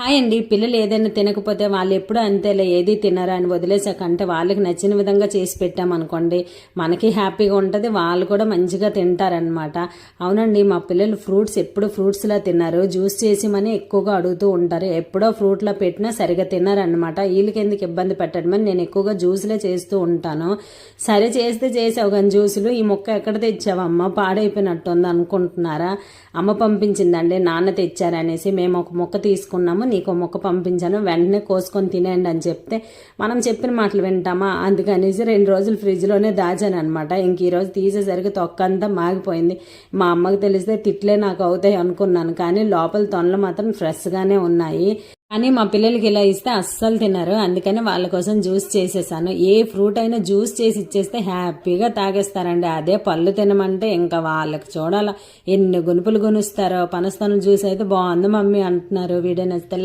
Hi అండి. పిల్లలు ఏదైనా తినకపోతే వాళ్ళు ఎప్పుడు అంతేలే ఏది తినరా అని వదిలేసాకంటే వాళ్ళకి నచ్చిన విధంగా చేసి పెట్టామనుకోండి మనకి హ్యాపీగా ఉంటుంది, వాళ్ళు కూడా మంచిగా తింటారనమాట. అవునండి, మా పిల్లలు ఫ్రూట్స్ ఎప్పుడు ఫ్రూట్స్లా తిన్నారు, జ్యూస్ చేసిమని ఎక్కువగా అడుగుతూ ఉంటారు. ఎప్పుడో ఫ్రూట్లో పెట్టినా సరిగా తిన్నారనమాట. వీళ్ళకి ఎందుకు ఇబ్బంది పెట్టడమని నేను ఎక్కువగా జ్యూస్లే చేస్తూ ఉంటాను. సరే చేస్తే చేసావు కానీ జ్యూసులు ఈ మొక్క ఎక్కడ తెచ్చావమ్మ, పాడైపోయినట్టుంది అనుకుంటున్నారా? అమ్మ పంపించిందండి, నాన్న తెచ్చారనేసి. మేము ఒక మొక్క తీసుకున్నాము, నీకు మొక్క పంపించాను, వెంటనే కోసుకొని తినేయండి అని చెప్తే మనం చెప్పిన మాటలు వింటామా? అందుకనేసి 2 రోజులు ఫ్రిడ్జ్లోనే దాచాను అనమాట. ఇంక ఈరోజు తీసేసరికి తొక్కంతా మాగిపోయింది. మా అమ్మకి తెలిస్తే తిట్లే నాకు అవుతాయి అనుకున్నాను, కానీ లోపల తొనలు మాత్రం ఫ్రెష్గానే ఉన్నాయి. కానీ మా పిల్లలకి ఇలా ఇస్తే అస్సలు తిన్నారు, అందుకని వాళ్ళ కోసం జ్యూస్ చేసేసాను. ఏ ఫ్రూట్ అయినా జ్యూస్ చేసి ఇచ్చేస్తే హ్యాపీగా తాగేస్తారండి. అదే పళ్ళు తినమంటే ఇంకా వాళ్ళకి చూడాల ఎన్ని గునుపులు గునుస్తారో. పనస్తనం జ్యూస్ అయితే బాగుంది మమ్మీ అంటున్నారు. వీడియో నచ్చితే